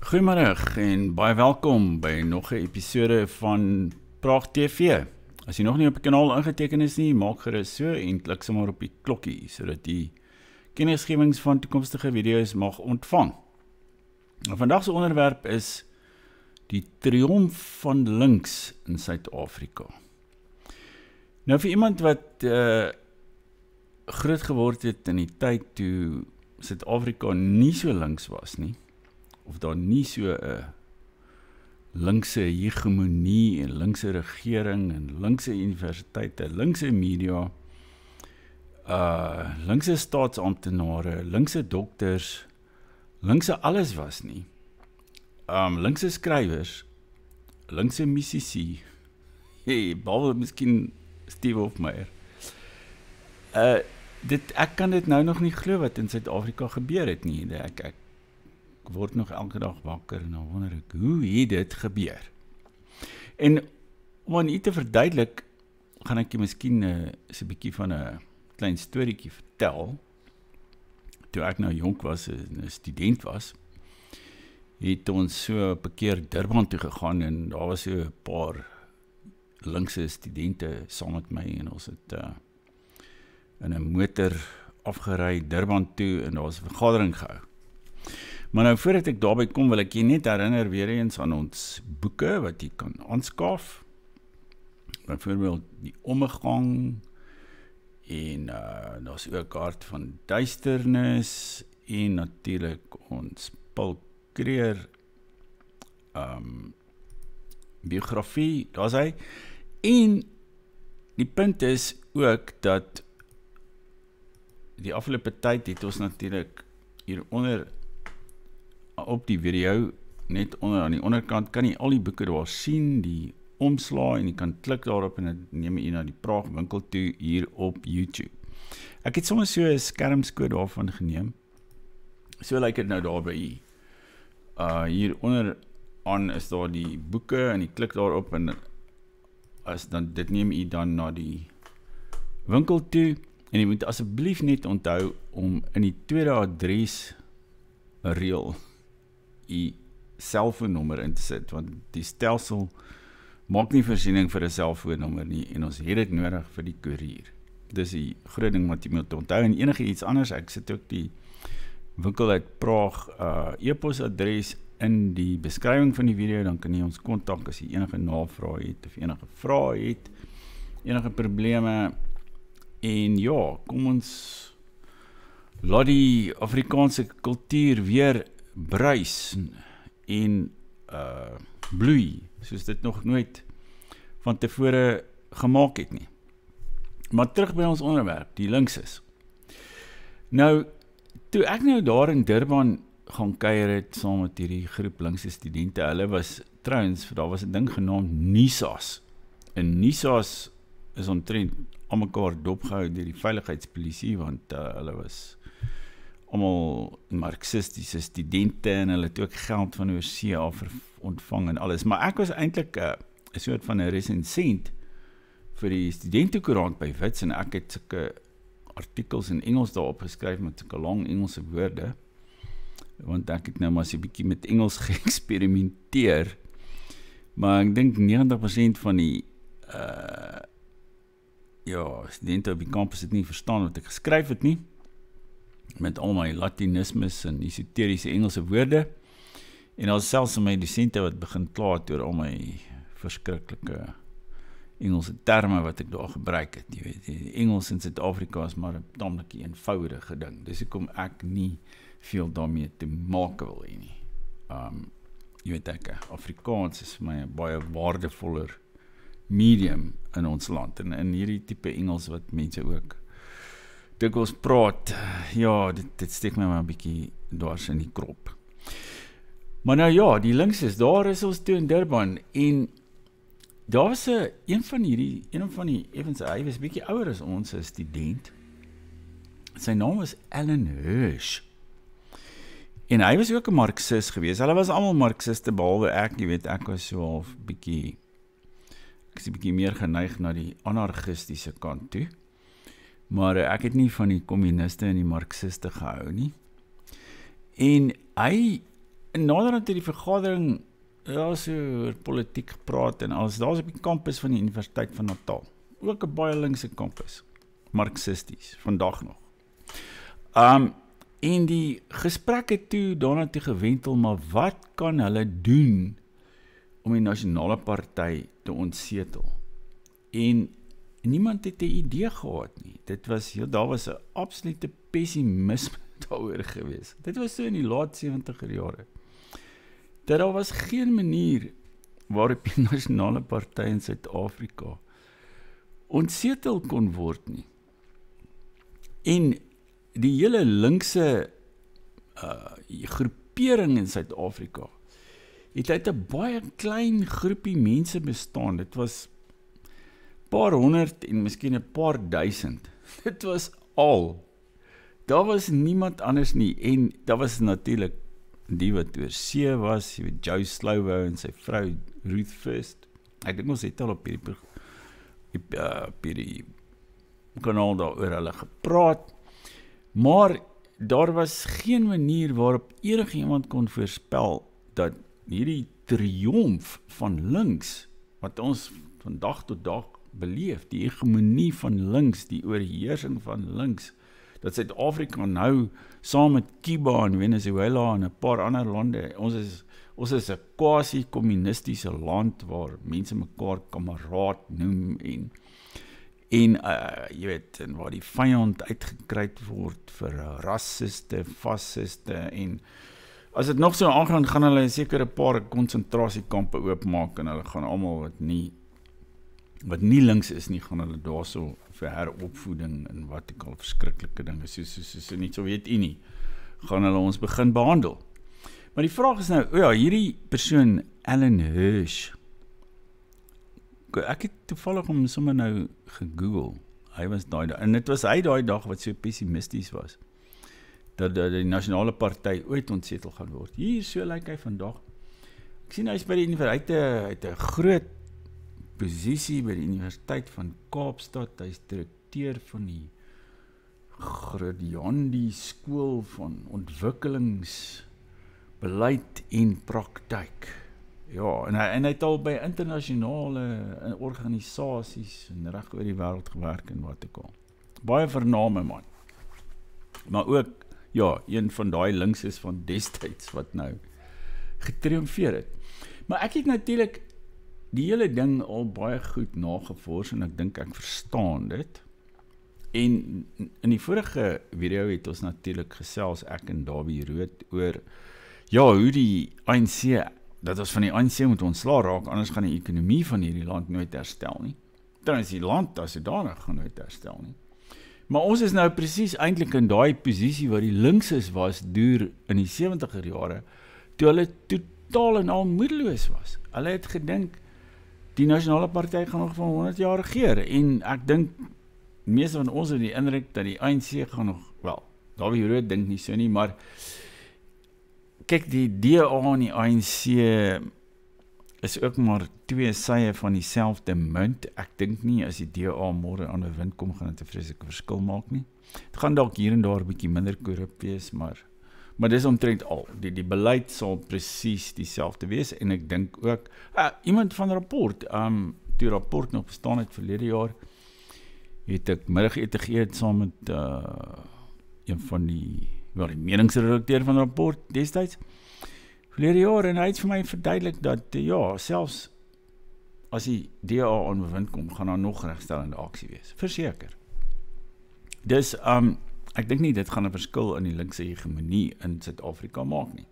Goeiemiddag en baie welkom by nog 'n episode van Praag TV. As jy nog nie op die kanaal ingeteken is nie, maak gerus so en klik sommer op die klokkie sodat jy kennisgewings van toekomstige video's mag ontvang. Nou, vandag se onderwerp is die triomf van links in Suid-Afrika. Nou vir iemand wat groot geword het in die tyd toe Suid-Afrika nie so links was nie, of daar nie so 'n linkse hegemonie en linkse regering en linkse universiteite, linkse media, linkse staatsamptenare, linkse dokters, linkse alles was nie. Linkse skrywers, linkse musici, behalwe miskien Steve Hofmeyr. Ek kan dit nou nog nie glo wat in Suid-Afrika gebeur het nie. Ek word nog elke dag wakker en dan wonder ek, hoe het dit gebeur? En om aan u te verduidelik, gaan ek jy miskien so 'n bietjie van 'n klein storieetjie vertel. Toe ek nou jonk was en 'n student was, het ons so op 'n keer Durban toe gegaan en daar was so 'n paar linkse studente saam met my en ons het in 'n motor afgery Durban toe en daar was 'n vergadering gehou. Maar nou voordat ek daarby kom, wil ek jy net herinner weer eens aan ons boeke wat jy kan aanskaf. Byvoorbeeld die Ommegang en daar's ook Hart van Duisternis en natuurlik ons Paul Creer biografie, daar's hy. En die punt is ook dat die afgelope tyd het ons natuurlik hieronder op die video, net onder aan die onderkant, kan jy al die boeke daar sien, die omsla, en jy kan klik daarop en dit neem jy na die Praag winkel toe hier op YouTube. Ek het soms so 'n skermskoot daarvan geneem. So lyk dit nou daar by u. Hier onder aan is daar die boeke en jy klik daarop en dan dit neem u dan na die winkel toe en jy moet asseblief net onthou om in die tweede adres reël u selfoonnommer in te sit, want die stelsel maak nie voorsiening vir 'n selfoonnommer nie en ons het dit nodig vir die koerier. Dis die groot ding wat jy moet onthou en enige iets anders. Ek sit ook die winkel uit Praag e-posadres in die beskrywing van die video, dan kan jy ons kontak as jy enige navrae het of enige vrae het, enige probleme. En ja, kom ons laat die Afrikaanse kultuur weer bruis en bloei, soos dit nog nooit van tevore gemaak het nie. Maar terug by ons onderwerp, die linkses. Nou, toe ek nou daar in Durban gaan kuier het, saam met hierdie groep linkse studente, hulle was, trouwens, daar was 'n ding genaamd NISAS. En NISAS is omtrent aan mekaar dopgehou deur die veiligheidspolisie, want hulle was almal marxistiese studente en hulle het ook geld van oorsee af ontvang en alles. Maar ek was eintlik 'n soort van 'n resensent vir die studentekoerant by Wits en ek het sulke artikels in Engels daarop geskryf met sulke lang Engelse woorde, want ek het nou maar so 'n bietjie met Engels geëksperimenteer. Maar ek dink 90% van die studente op die kampus het nie verstaan wat ek geskryf het nie, met al my latinismes en esoteriese Engelse woorde, en daar is selfs my dosente wat begin kla het oor al my verskriklike Engelse terme wat ek daar gebruik het. Jy weet, die Engels in Suid-Afrika is maar 'n tamelik eenvoudige ding, dis hoekom ek nie veel daarmee te maak wil hê nie. Jy weet ek, Afrikaans is vir my 'n baie waardevoller medium in ons land, en in hierdie tipe Engels wat mense ook dikwels praat, ja, dit steek my maar 'n bietjie dwars in die krop. Maar nou ja, die linkses, daar is ons toe in Durban, en daar was een van die, evens, hy was 'n bietjie ouer as ons, 'n student. Sy naam was Alan Hirsch. En hy was ook 'n marxist geweest. Hulle was almal marxiste behalwe ek, jy weet, ek was so half bietjie, ek is 'n bietjie meer geneig na die anarchistiese kant toe. Maar ek het nie van die kommuniste en die marxiste gehou nie. En hy En naderhand het die vergadering so oor politiek gepraat en alles. Daar's op die kampus van die Universiteit van Natal. Ook 'n baie linkse kampus. Marxisties, vandag nog. En die gesprek het toe daarna toe gewentel, maar wat kan hulle doen om die nasionale party te ontsetel? En niemand het 'n idee gehad nie. Daar was 'n absolute pessimisme daaroor gewees. Dit was so in die laat 70er jare. Dat daar was geen manier waarop die nasionale party in Suid-Afrika ontsetel kon word nie. En die hele linkse groepering in Suid-Afrika het uit 'n baie klein groepie mense bestaan. Dit was paar honderd en miskien 'n paar duisend. Dit was al. Daar was niemand anders nie. En daar was natuurlik die wat oor see was, Joe Slovo en sy vrou Ruth First. Ek dink ons het al op hierdie kanaal daaroor hulle gepraat. Maar daar was geen manier waarop enigiemand kon voorspel dat hierdie triomf van links, wat ons van dag tot dag beleef, die hegemonie van links, die oorheersing van links, dat Suid-Afrika nou saam met Cuba en Venezuela en 'n paar ander lande, ons is 'n quasi-kommunistiese land waar mense mekaar kameraad noem en jy weet, en waar die vyand uitgekryt word vir rassiste, fasciste en as dit nog so aangaan, gaan hulle seker 'n paar konsentrasiekampe oopmaak en hulle gaan almal wat nie links is nie, gaan hulle daarso vir heropvoeding en wat ek al verskriklike dinge, so nie Sowjetunie, gaan hulle ons begin behandel. Maar die vraag is nou, hierdie persoon, Alan Hirsch, ek het toevallig hom sommer nou gegoogel, hy was en dit was hy daai dag wat so pessimisties was, dat die nasionale party ooit ontsetel gaan word. Hier, so lyk hy vandag. Ek sien hy is by die universiteit, hy het 'n groot posisie by die Universiteit van Kaapstad, hy is direkteur van die Gradiandi Skool van Ontwikkelingsbeleid en Praktyk. Ja, en hy het al by internasionale organisasies en reg oor die wêreld gewerk en wat ook al. Baie vername man. Maar ook, een van daai linkses van destyds wat nou getriomfeer het. Maar ek het natuurlik die hele ding al baie goed nagevors en ek dink ek verstaan dit. En in die vorige video het ons natuurlik gesels, ek en Davie Rood, oor hoe die ANC, dat ons van die ANC moet ontslaa raak, anders gaan die ekonomie van hierdie land nooit herstel nie. Trouwens die land as sodanig gaan nooit herstel nie. Maar ons is nou presies eintlik in daai posisie waar die linkses was deur in die 70er jare, toe hulle totaal en al moedeloos was. Hulle het gedink die nasionale party gaan nog van 100 jaar regeer en ek dink meeste van ons het die indruk dat die ANC gaan nog, Davie Rood dink nie so nie, maar kyk, die DA en die ANC is ook maar twee sye van dieselfde munt. Ek dink nie as die DA môre aan 'n wind kom, gaan dit 'n vreeslike verskil maak nie. Dit gaan dalk hier en daar 'n bietjie minder korrup wees, maar dis omtrent al. Die beleid sal presies dieselfde wees en ek dink ook iemand van Rapport, toe Rapport nog bestaan het verlede jaar, het ek middagete geëet saam met een van die meningsredakteur van Rapport destyds verlede jaar, en hy het vir my verduidelik dat selfs as die DA aan bewind kom, gaan daar nog regstellende aksie wees, verseker. Dus ek dink nie dit gaan 'n verskil in die linkse hegemonie in Suid-Afrika maak nie.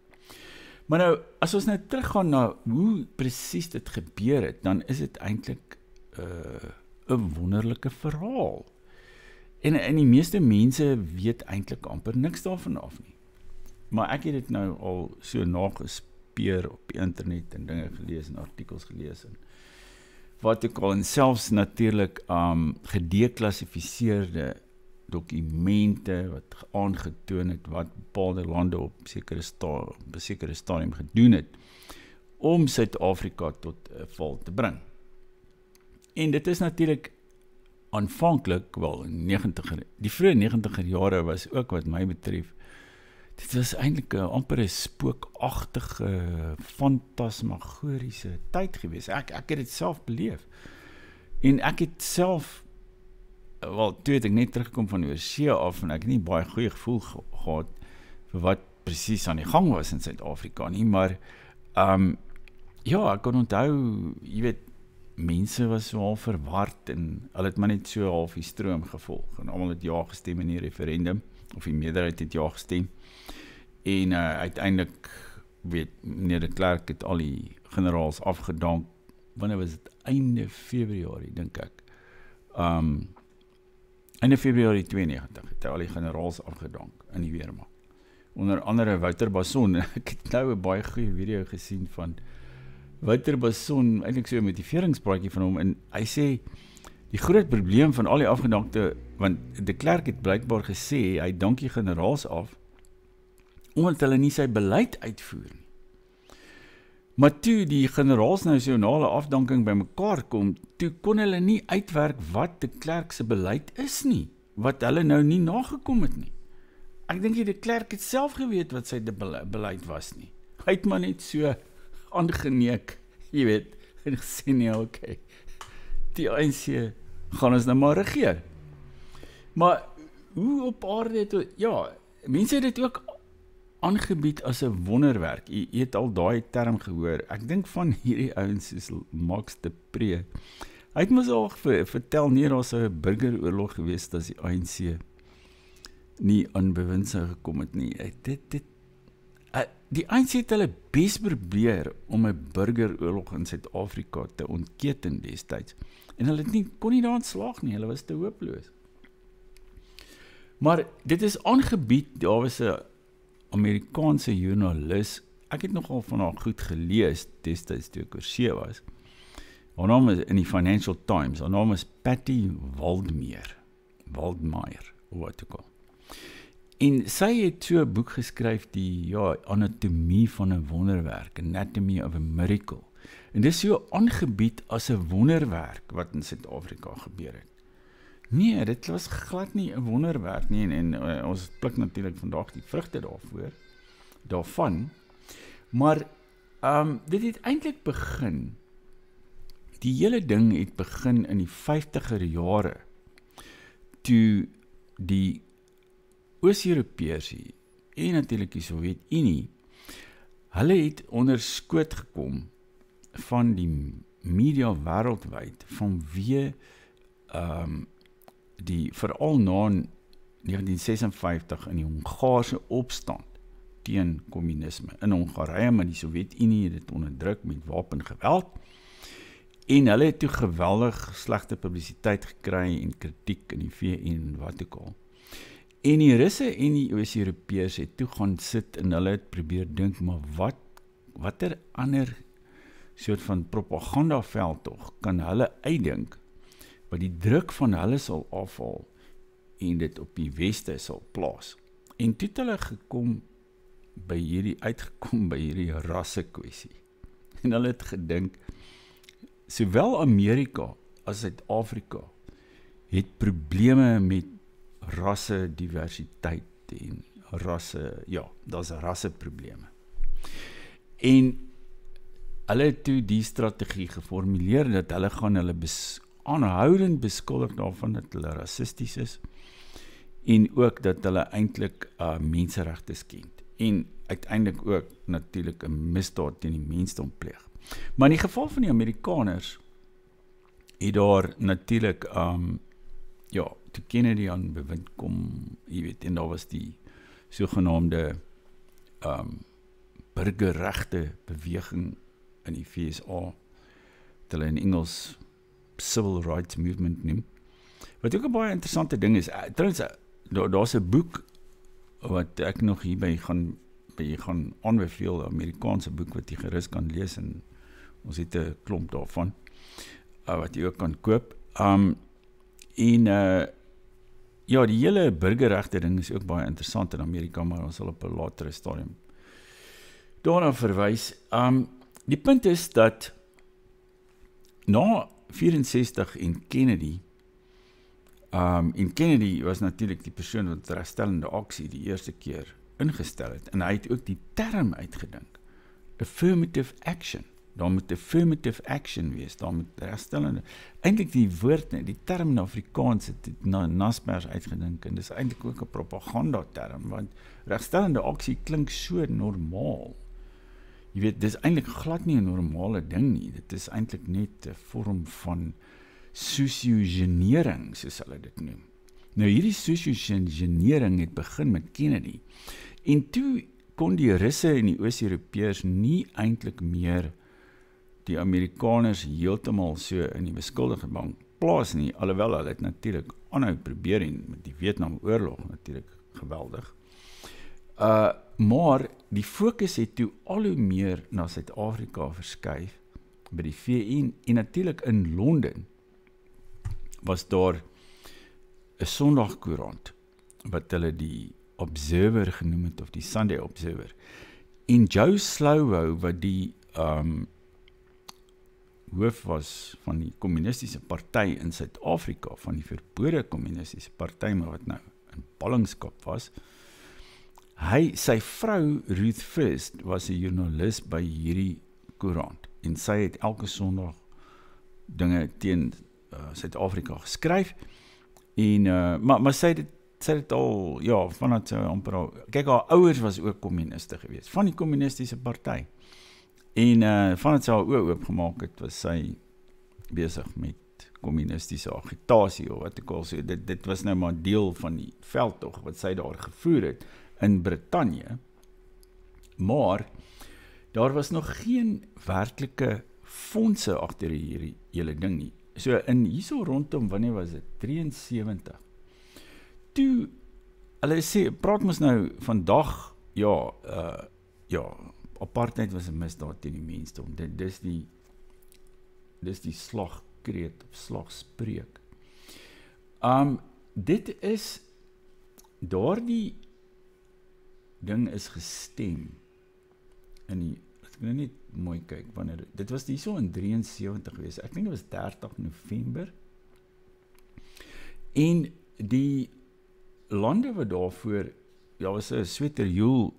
Maar nou, as ons nou teruggaan na hoe presies dit gebeur het, dan is dit eintlik 'n wonderlike verhaal. En die meeste mense weet eintlik amper niks daarvan af nie. Maar ek het dit nou al so nagespeer op die internet en dinge gelees en artikels gelees en wat ook al, en selfs natuurlik gedeklassifiseerde dokumente wat aangetoon het wat bepaalde lande op sekere stadium gedoen het om Suid-Afrika tot 'n val te bring. En dit is natuurlik aanvanklik, die vroeë 90er jare was ook wat my betref dit was eintlik 'n amper 'n spookagtige, fantasmagoriese tyd gewees. Ek het dit self beleef. En ek het self, wel, toe het ek net teruggekom van oorsee af en ek het nie baie goeie gevoel gehad vir wat presies aan die gang was in Suid-Afrika nie, maar ja, ek kan onthou, jy weet, mense was so al verward en hulle het maar net so half die stroom gevolg en almal het ja gestem in die referendum, of die meerderheid het ja gestem. En uiteindelik, weet, meneer de Klerk het al die generaals afgedank, wanneer was dit? Einde Februarie, dink ek. Einde Februarie 92 het hy al die generaals afgedank in die weermaak. Onder andere Wouter Basson, ek het nou 'n baie goeie video gesien van Wouter Basson, eintlik so 'n motiveringspraatjie van hom, en hy sê, die groot probleem van al die afgedankte, want de Klerk het blykbaar gesê, hy dank die generaals af, omdat hulle nie sy beleid uitvoer nie. Maar toe die generaals-nasionale afdanking by mekaar kom, toe kon hulle nie uitwerk wat de Klerk se beleid is nie, wat hulle nou nie nagekom het nie. Ek dink de Klerk het self geweet wat sy beleid was nie. Hy het maar net so aangeneek, jy weet, en gesê nee, okay, die ANC gaan ons nou maar regeer. Maar hoe op aarde het, ja, mense het dit ook aangebied as 'n wonderwerk. Jy het al daai term gehoor. Ek dink van hierdie ouens soos Max de Pre. Hy het mos al vertel, nee, daar sou 'n burgeroorlog gewees het as die ANC nie aan bewind sou gekom het nie. Die ANC het hulle bes probeer om 'n burgeroorlog in Suid-Afrika te ontketen destyds. En hulle kon nie daarin slaag nie, hulle was te hopeloos. Maar dit is aangebied, daar was 'n Amerikaanse joernalis, ek het nogal van haar goed gelees, destyds toe ek oorsee was. Haar naam is in die Financial Times, haar naam is Patty Waldmeyer, of wat ook al. En sy het so 'n boek geskryf, die, ja, Anatomie van 'n Wonderwerk, Anatomy of a Miracle. En dit is so aangebied as 'n wonderwerk wat in Suid-Afrika gebeur het. Nee, dit was glad nie 'n wonderwerk nie, en ons pluk natuurlik vandag die vrugte daarvan, maar dit het eintlik begin, die hele ding het begin in die 50er jare, toe die Oos-Europeërs en natuurlik die Sowjetunie, hulle het onder skoot gekom van die media wêreldwyd, vanweë die veral na 1956 in die Hongaarse opstand teen kommunisme in Hongarye, maar die Sowjetunie het dit onderdruk met wapengeweld, en hulle het toe geweldig slegte publisiteit gekry en kritiek in die VN en wat ook al. En die Russe en die Oos-Europeërs het toe gaan sit en hulle het probeer dink, maar watter ander soort van propagandaveldtog kan hulle uitdink, wat die druk van hulle sal afhaal en dit op die weste sal plaas. En toe het hulle uitgekom by hierdie rasse kwessie. En hulle het gedink, sowel Amerika as Suid-Afrika het probleme met rasse diversiteit en rasse, ja, daar's rasseprobleme. En hulle het toe die strategie geformuleer dat hulle gaan hulle aanhoudend beskuldig daarvan dat hulle rassisties is en ook dat hulle eintlik menseregte skend en uiteindelik ook natuurlik 'n misdaad teen die mensdom pleeg. Maar in die geval van die Amerikaners het daar natuurlik toe Kennedy aan bewind kom, jy weet, en daar was die sogenaamde burgerregte beweging in die VSA, wat hulle in Engels Civil Rights Movement noem. Wat ook 'n baie interessante ding is, trouwens, daar's 'n boek wat ek nog hierby gaan aanbeveel, 'n Amerikaanse boek wat jy gerus kan lees, en ons het 'n klomp daarvan, wat jy ook kan koop. Ja, die hele burgerregte ding is ook baie interessant in Amerika, maar ons sal op 'n latere stadium daarna verwys. Die punt is dat na 64 en Kennedy was natuurlik die persoon wat regstellende aksie die eerste keer ingestel het, en hy het ook die term uitgedink, affirmative action. Daar moet affirmative action wees, daar moet herstellende, eintlik die woord, die term in Afrikaans het Naspers uitgedink, en dis eintlik ook 'n propaganda term, want regstellende aksie klink so normaal. Jy weet, dis eintlik glad nie 'n normale ding nie, dit is eintlik net 'n vorm van socio-engineering, soos hulle dit noem. Nou hierdie socio-engineering het begin met Kennedy, en toe kon die Russe en die Oos-Europeërs nie eintlik meer die Amerikaners heeltemal so in die beskuldigde bank plaas nie, alhoewel hulle het natuurlik aanhou probeer en met die Vietnamoorlog natuurlik geweldig. Maar die fokus het toe al hoe meer na Suid-Afrika verskuif by die VN, en natuurlik in Londen was daar 'n Sondagkoerant wat hulle die Observer genoem het, of die Sunday Observer. En Joe Slovo, wat die hoof was van die kommunistiese party in Suid-Afrika, van die verbode kommunistiese party, maar wat nou in ballingskap was, sy vrou Ruth First was 'n joernalis by hierdie koerant, en sy het elke Sondag dinge teen Suid-Afrika geskryf, en maar sy het al, ja, vanat sy amper al, kyk, haar ouers was ook kommuniste geweest, van die kommunistiese party, en vanat sy haar oë oopgemaak het, was sy besig met kommunistiese agitasie, of wat ek al sê, dit was nou maar deel van die veldtog wat sy daar gevoer het in Brittanje, maar daar was nog geen werklike fondse agter hierdie hele ding nie. So hierso rondom, wanneer was dit? 73. Toe, hulle sê, praat ons nou vandag, apartheid was 'n misdaad teen die mensdom. Dis die slagkreet of slagspreuk. Dit is, daardie ding is gestem in die, as ek nou net mooi kyk, wanneer, dit was die so in 73 gewees, ek dink dit was 30 November, en die lande wat daarvoor, was 'n sweterjoel,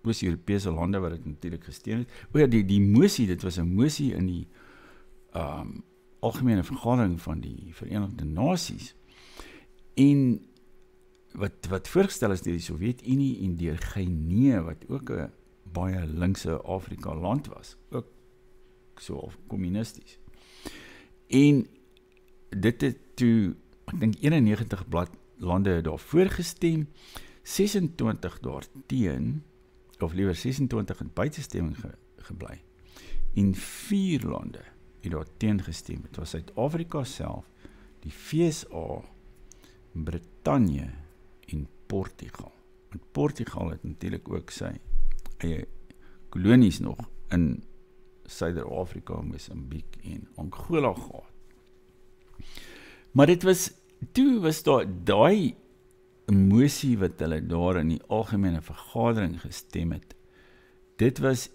Oos-Europese lande wat dit natuurlik gesteun het, die mosie, dit was 'n mosie in die algemene vergadering van die Verenigde Nasies, en wat voorgestel is deur die Sowjetunie en deur Guinea, wat ook 'n baie linkse Afrika land was, ook so kommunisties. En dit het toe, ek dink 91 lande het daarvoor gestem, 26 daarteen, of liewer 26 in buitestemming gebly, en 4 lande het daarteen gestem. Het was Suid-Afrika self, die VSA, Brittanje en Portugal. Want Portugal het natuurlik ook sy eie kolonies nog in Suider-Afrika, Mosambiek en Angola gehad. Maar dit was, toe was daar daai mosie wat hulle daar in die algemene vergadering gestem het, dit was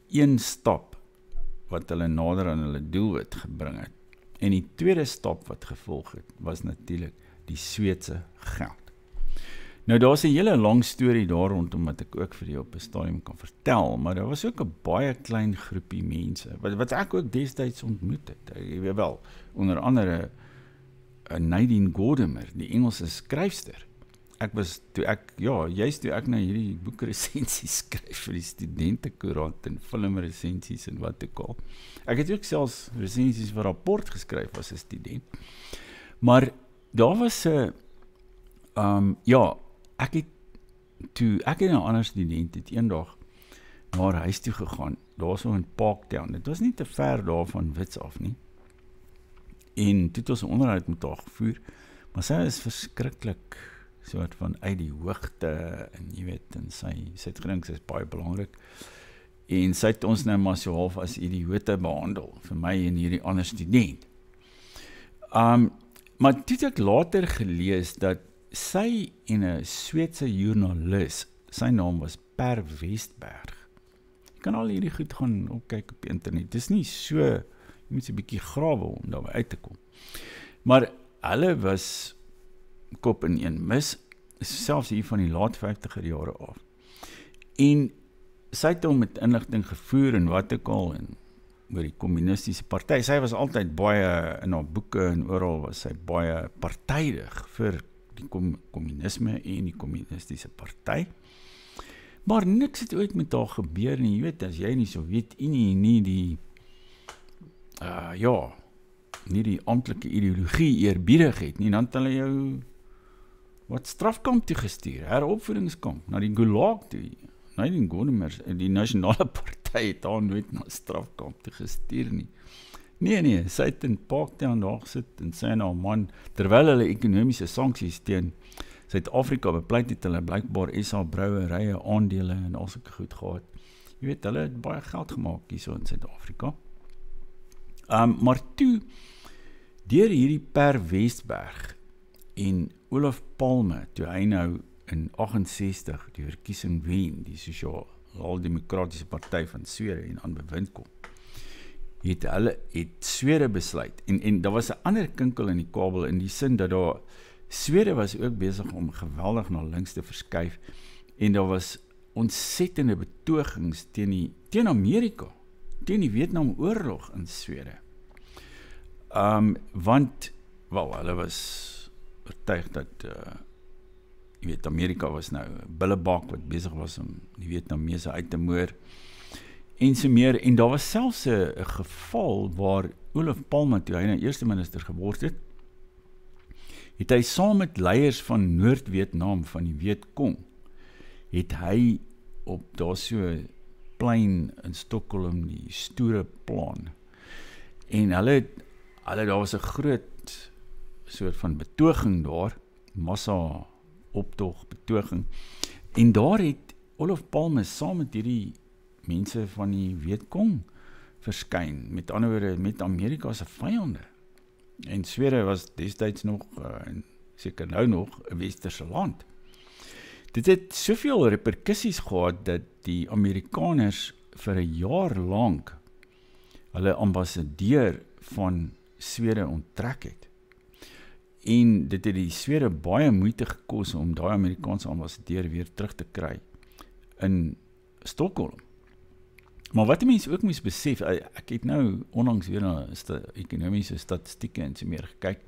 een stap wat hulle nader aan hulle doelwit gebring het. En die tweede stap wat gevolg het, was natuurlik die Sweedse geld. Nou daar is 'n hele lang storie daar rondom wat ek ook vir jou op 'n stadium kan vertel, maar daar was ook 'n baie klein groepie mense, wat ek ook destyds ontmoet het. Jy weet wel, onder andere Nadine Gordimer, die Engelse skryfster. Ek was, juist toe ek nou hierdie boekresensies skryf vir die studentekoerant en filmresensies en wat ook al. Ek het ook selfs resensies vir rapport geskryf as 'n student. Maar daar was 'n ek en 'n ander student het eendag na haar huis toe gegaan, daar so in Parktown. Dit was nie te ver daar van Wits af nie. En toe het ons 'n onderhoud met haar gevoer, maar sy is verskriklik soort van uit die hoogte, en jy weet, en sy het gedink, sy is baie belangrik, en sy het ons nou maar so half as idioote behandel, vir my en hierdie ander student. Maar toe het ek later gelees, dat sy en 'n Sweedse joernalis, sy naam was Per Westberg, jy kan al hierdie goed gaan opkyk op die internet, dis nie so, jy moet 'n bietjie grawe om daarby uit te kom. Maar hulle was kop in een mis, selfs hier van die laat 50er jare af. En sy het hom met inligting gevoer en wat ook al, en oor die kommunistiese party. Sy was altyd baie, in haar boeke en oral was sy baie partydig vir die kommunisme en die kommunistiese party. Maar niks het ooit met haar gebeur nie. Jy weet, as jy in die Sowjetunie nie die nie die amptelike ideologie eerbiedig het nie, dan het hulle jou wat strafkamp toe gestuur, heropvoedingskamp, na die Gulag toe. Nee, die nasionale party het daar nooit na strafkamp toe gestuur nie. Nee, sy het in Parktown daar gesit en sy en haar man, terwyl hulle ekonomiese sanksies teen Suid-Afrika bepleit het, hulle blykbaar SA brouwerye, aandele en al sulke goed gehad. Jy weet, hulle het baie geld gemaak hier so in Suid-Afrika. Maar toe, deur hierdie Per Westberg en Olof Palme, toe hy nou in 68 die verkiesing wen, die Sosiaal-Demokratiese Party van Swede en aan bewind kom, het Swede besluit, en daar was 'n ander kinkel in die kabel, in die sin dat Swede was ook besig om geweldig na links te verskuif, en daar was ontsettende betogings teen Amerika, teen die Vietnamoorlog in Swede. Want, hulle was oortuig dat jy weet, Amerika was nou 'n billebak wat besig was om die Vietnamese uit te moor en so meer, en daar was selfs 'n geval waar Olof Palme, toe hy nou eerste minister geword het hy saam met leiers van Noord-Vietnam, van die Vietcong, het hy op daar so plein in Stockholm, die stoere plan, en hulle daar was 'n groot soort van betoging daar, massa optog, betoging, en daar het Olof Palme saam met hierdie mense van die Vietcong verskyn, met ander woorde, met Amerika se vyande. En Swede was destyds nog, en seker nou nog, 'n westerse land. Dit het soveel reperkusies gehad, dat die Amerikaners vir 'n jaar lank hulle ambassadeur van Swede onttrek het. En dit het die Swede baie moeite gekos om daai Amerikaanse ambassadeur weer terug te kry in Stockholm. Maar wat die mens ook moes besef, ek het nou onlangs weer na ekonomiese statistieke en so meer gekyk.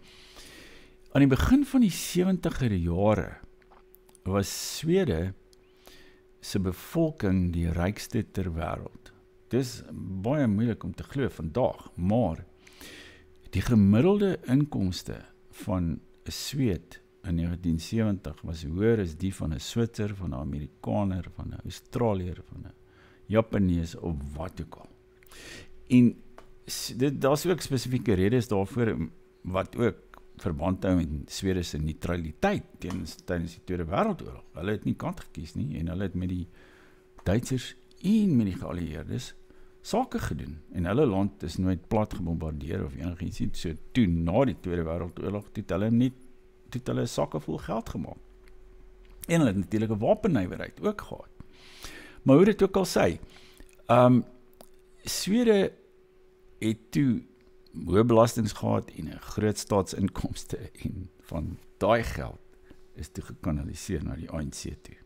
Aan die begin van die 70er jare was Swede se bevolking die rykste ter wêreld. Dis baie moeilik om te glo vandag, maar die gemiddelde inkomste van 'n Sweed in 1970 was hoër as die van 'n Switser, van 'n Amerikaner, van 'n Australiër, van 'n Japanees of wat ook al. En daar's ook spesifieke redes daarvoor wat ook verband hou met Swede se neutraliteit tydens die Tweede Wêreldoorlog. Hulle het nie kant gekies nie, en hulle het met die Duitsers en met die geallieerdes sake gedoen, en hulle land is nooit plat gebombardeer of enigiets nie. So toe na die Tweede Wêreldoorlog het hulle sakke vol geld gemaak, en hulle het natuurlik 'n wapennywerheid ook gehad. Maar hoe dit ook al sê, Swede het toe hoë belastings gehad en 'n groot staatsinkomste, en van daai geld is toe gekanaliseer na die ANC toe.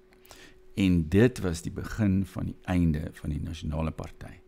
En dit was die begin van die einde van die nasionale party.